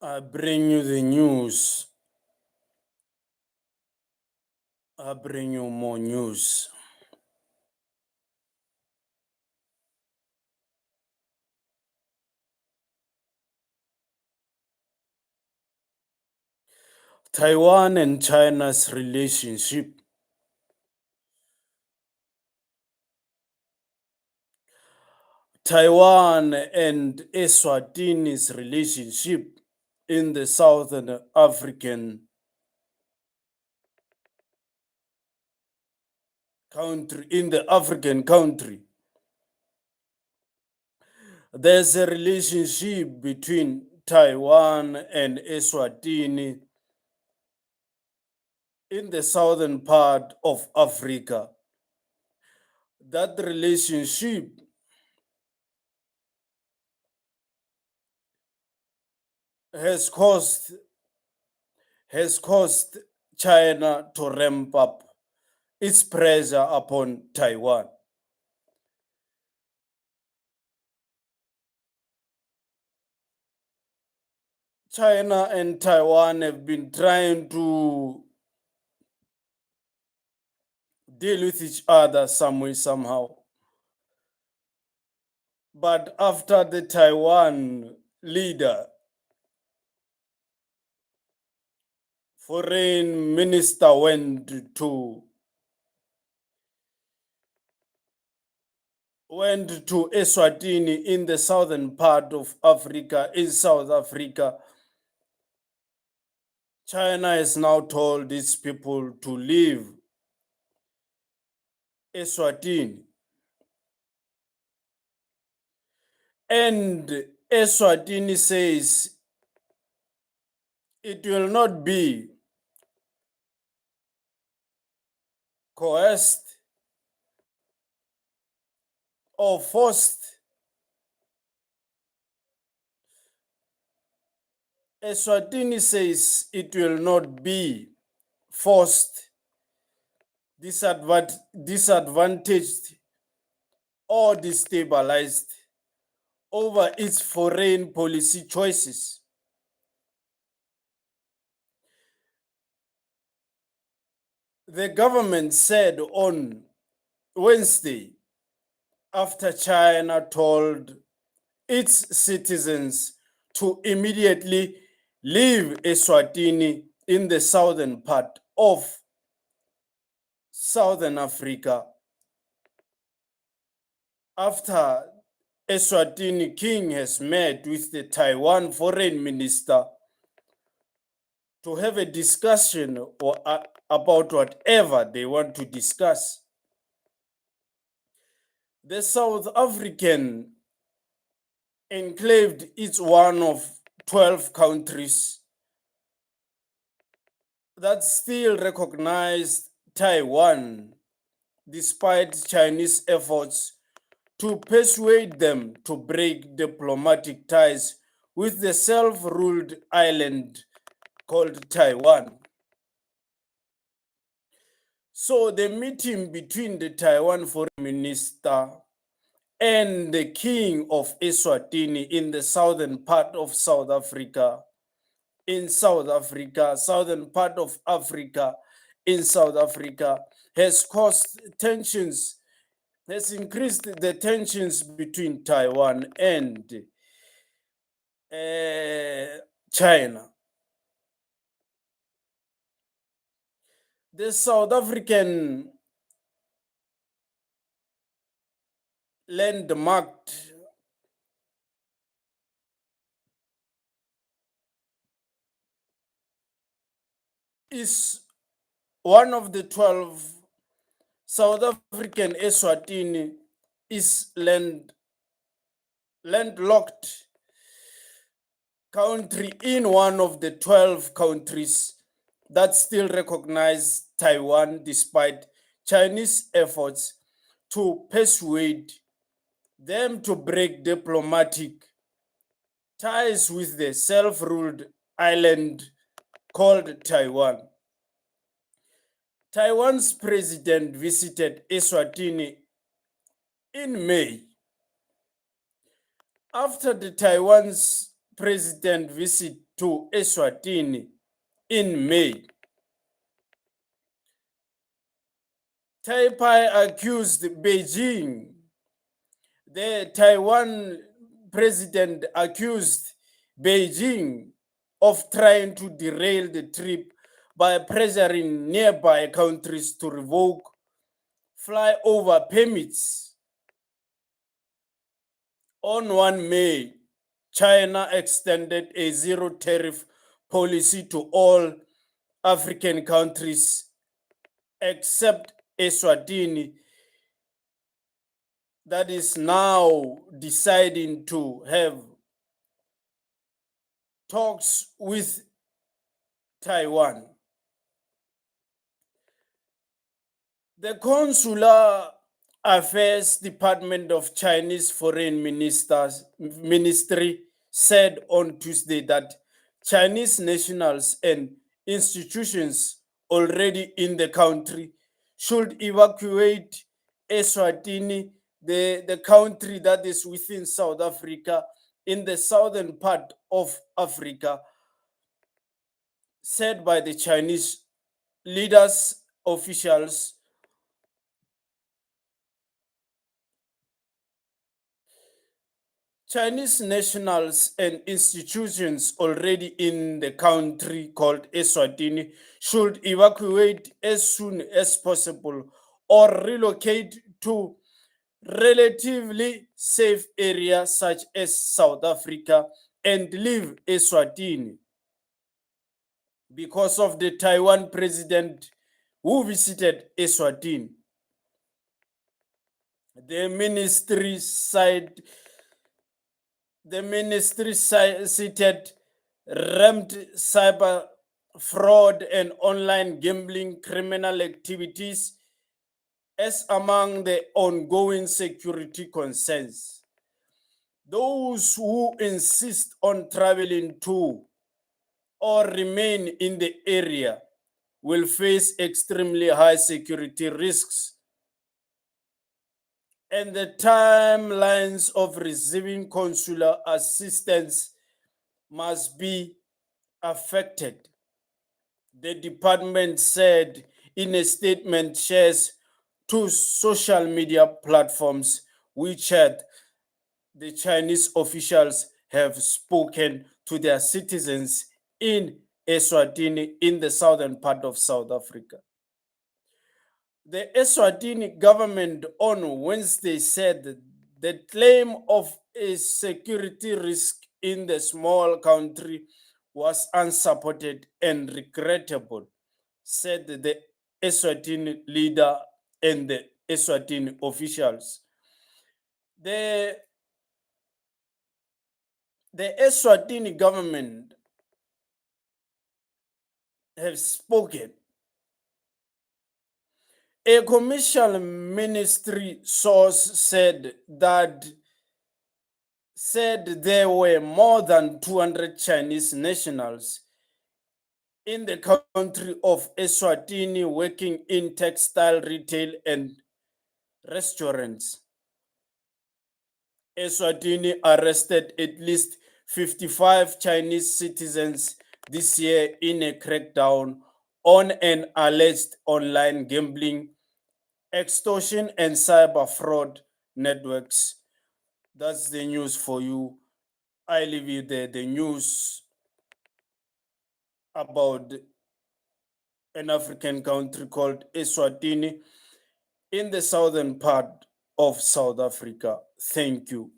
I bring you the news. I bring you more news. Taiwan and China's relationship. Taiwan and Eswatini's relationship in the Southern African country, There's a relationship between Taiwan and Eswatini in the southern part of Africa. That relationship has caused China to ramp up its pressure upon Taiwan. China and Taiwan have been trying to deal with each other some way, somehow. But after the Taiwan leader, foreign minister, went to Eswatini in the southern part of Africa, in South Africa, China has now told its people to leave Eswatini. And Eswatini says it will not be coerced or forced. Eswatini says it will not be forced, disadvantaged, or destabilized over its foreign policy choices. The government said on Wednesday, after China told its citizens to immediately leave Eswatini in the southern part of Southern Africa, after Eswatini king has met with the Taiwan foreign minister to have a discussion about whatever they want to discuss. The South African enclave is one of 12 countries that still recognize Taiwan despite Chinese efforts to persuade them to break diplomatic ties with the self-ruled island called Taiwan. So the meeting between the Taiwan foreign minister and the king of Eswatini in the southern part of South Africa, southern part of Africa, in South Africa, has increased the tensions between Taiwan and China. The South African landmarked is one of the 12. South African Eswatini is landlocked country in one of the 12 countries that still recognize Taiwan despite Chinese efforts to persuade them to break diplomatic ties with the self-ruled island called Taiwan. Taiwan's president visited Eswatini in May. After the Taiwan's president visit to Eswatini in May. Taipei accused Beijing. The Taiwan president accused Beijing of trying to derail the trip by pressuring nearby countries to revoke flyover permits. On 1 May, China extended a zero tariff policy to all African countries except Eswatini, that is now deciding to have talks with Taiwan. The Consular Affairs Department of Chinese Foreign Ministry said on Tuesday that Chinese nationals and institutions already in the country should evacuate Eswatini, the country that is within South Africa, in the southern part of Africa, said by the Chinese leaders, officials. Chinese nationals and institutions already in the country called Eswatini should evacuate as soon as possible or relocate to relatively safe areas such as South Africa and leave Eswatini. Because of the Taiwan president who visited Eswatini, the ministry cited ramped cyber fraud and online gambling criminal activities as among the ongoing security concerns. Those who insist on traveling to or remain in the area will face extremely high security risks, and the timelines of receiving consular assistance must be affected, the department said in a statement shared to social media platforms. WeChat, the Chinese officials have spoken to their citizens in Eswatini in the southern part of South Africa. The Eswatini government on Wednesday said the claim of a security risk in the small country was unsupported and regrettable, said the Eswatini leader and the Eswatini officials. The Eswatini government have spoken. A commercial ministry source said there were more than 200 Chinese nationals in the country of Eswatini working in textile retail and restaurants. Eswatini arrested at least 55 Chinese citizens this year in a crackdown on an alleged online gambling, extortion, and cyber fraud networks. That's the news for you. I leave you there. The news about an African country called Eswatini in the southern part of South Africa. Thank you.